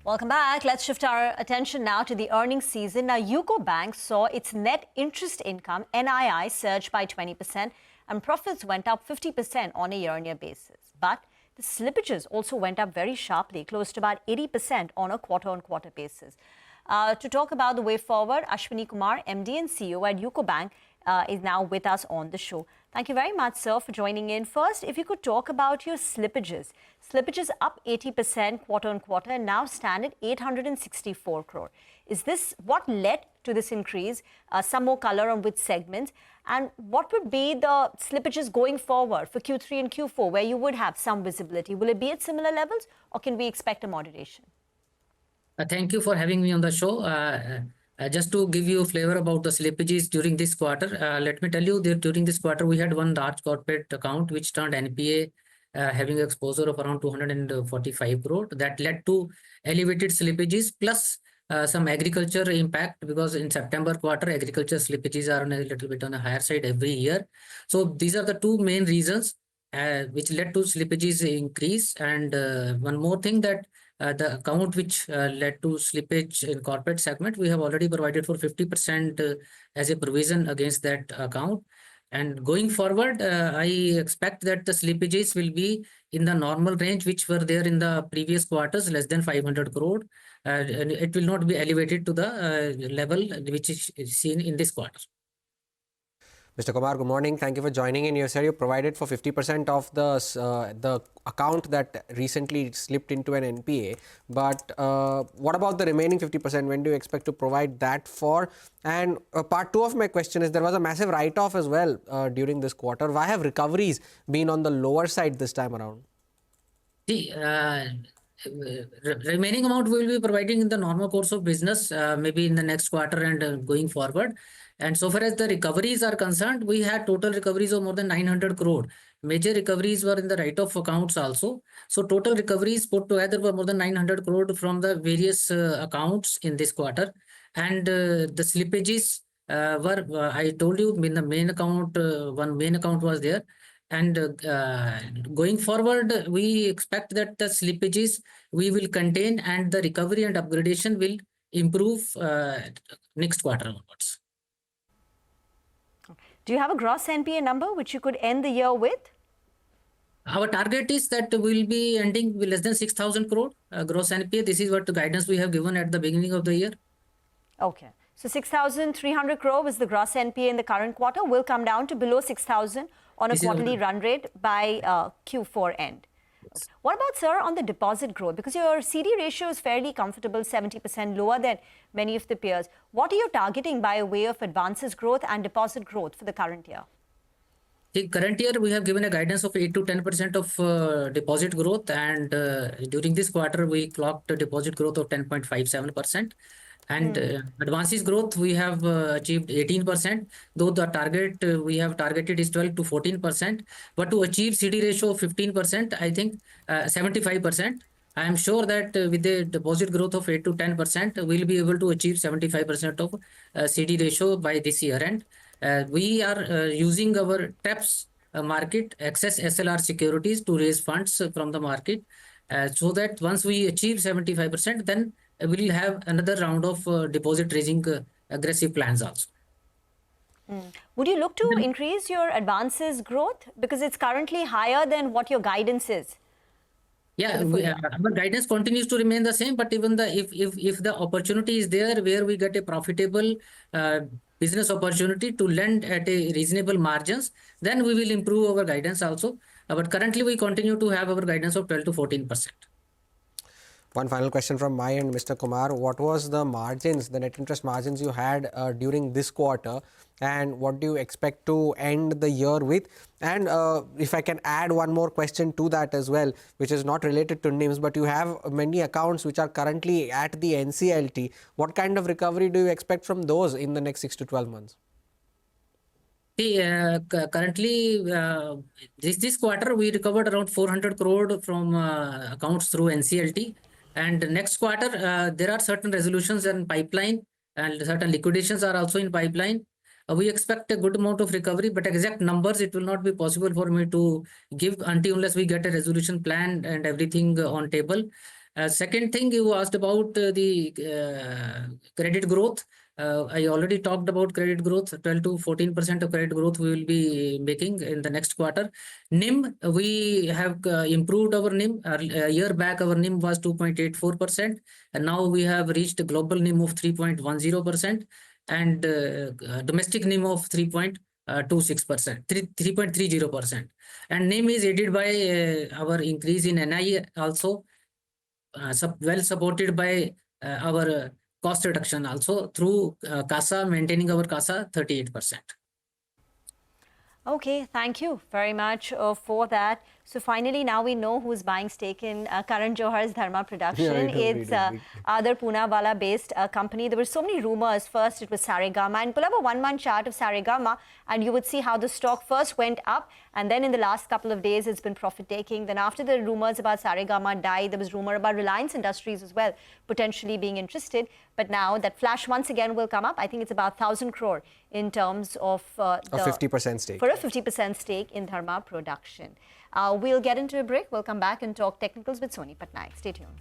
Welcome back. Let's shift our attention now to the earnings season. Now, UCOBank saw its net interest income, NII, surge by 20% and profits went up 50% on a year-on-year basis. But the slippages also went up very sharply, close to about 80% on a quarter-on-quarter basis. To talk about the way forward, Ashwani Kumar, MD and CEO at UCOBank, is now with us on the show. Thank you very much, sir, for joining in. First, if you could talk about your slippages. Slippages up 80% quarter-on-quarter and now stand at 864 crore. Is this what led to this increase? Some more color on which segments? And what would be the slippages going forward for Q3 and Q4, where you would have some visibility? Will it be at similar levels or can we expect a moderation? Thank you for having me on the show. Just to give you a flavor about the slippages during this quarter, let me tell you that during this quarter, we had one large corporate account which turned NPA, having exposure of around 245 crore. That led to elevated slippages plus some agriculture impact, because in September quarter, agriculture slippages are on a little bit on the higher side every year. So these are the two main reasons which led to slippages increase. And one more thing, that the account which led to slippage in corporate segment, we have already provided for 50% as a provision against that account. And going forward, I expect that the slippages will be in the normal range, which were there in the previous quarters, less than 500 crore. And it will not be elevated to the level which is seen in this quarter. Mr. Kumar, good morning. Thank you for joining in. You said you provided for 50% of the account that recently slipped into an NPA. But what about the remaining 50%? When do you expect to provide that for? And part two of my question is, there was a massive write-off as well during this quarter. Why have recoveries been on the lower side this time around? The remaining amount we will be providing in the normal course of business, maybe in the next quarter and going forward. And so far as the recoveries are concerned, we had total recoveries of more than 900 crore. Major recoveries were in the write-off accounts also. So total recoveries put together were more than 900 crore from the various accounts in this quarter. And the slippages were, I told you, in the main account, one main account was there. And going forward, we expect that the slippages we will contain and the recovery and upgradation will improve next quarter onwards. Do you have a gross NPA number which you could end the year with? Our target is that we will be ending with less than 6,000 crore gross NPA. This is what the guidance we have given at the beginning of the year. Okay. So 6,300 crore was the gross NPA in the current quarter. Will come down to below 6,000 on a quarterly run rate by Q4 end. Okay. What about, sir, on the deposit growth? Because your CD ratio is fairly comfortable, 70% lower than many of the peers. What are you targeting by way of advances growth and deposit growth for the current year? The current year, we have given a guidance of 8 to 10% of deposit growth. And during this quarter, we clocked a deposit growth of 10.57%. And advances growth, we have achieved 18%, though the target we have targeted is 12 to 14%. But to achieve CD ratio of 15%, I think 75%, I am sure that with the deposit growth of 8 to 10%, we'll be able to achieve 75% of CD ratio by this year end. We are using our TAPS market, excess SLR securities, to raise funds from the market, so that once we achieve 75%, then we will have another round of deposit raising aggressive plans also. Would you look to increase your advances growth? Because it's currently higher than what your guidance is. Yeah, our guidance continues to remain the same. But even if the opportunity is there where we get a profitable business opportunity to lend at a reasonable margins, then we will improve our guidance also. But currently, we continue to have our guidance of 12 to 14%. One final question from my end, Mr. Kumar. What was the margins, the net interest margins you had during this quarter, and what do you expect to end the year with? And if I can add one more question to that as well, which is not related to NIMs, but you have many accounts which are currently at the NCLT. What kind of recovery do you expect from those in the next 6 to 12 months? Currently, this quarter, we recovered around 400 crore from accounts through NCLT. And next quarter, there are certain resolutions in pipeline and certain liquidations are also in pipeline. We expect a good amount of recovery, but exact numbers, it will not be possible for me to give until unless we get a resolution plan and everything on table. Second thing, you asked about the credit growth. I already talked about credit growth. 12 to 14% of credit growth we will be making in the next quarter. NIM, we have improved our NIM. A year back, our NIM was 2.84%, and now we have reached a global NIM of 3.10% and domestic NIM of 3.26%, 3.30%. And NIM is aided by our increase in NI also, well supported by our cost reduction also through CASA, maintaining our CASA 38%. Okay, thank you very much for that. So finally, now we know who's buying stake in Karan Johar's Dharma production. It's other Poonawalla-based company. There were so many rumors. First, it was Saregama. And pull up a one-month chart of Saregama, and you would see how the stock first went up, and then in the last couple of days, it's been profit-taking. Then after the rumors about Saregama died, there was rumor about Reliance Industries as well, potentially being interested. But now that flash once again will come up. I think it's about 1,000 crore in terms of a 50% stake. For a 50% stake in Dharma production. We'll get into a break. We'll come back and talk technicals with Soni Patnaik. Stay tuned.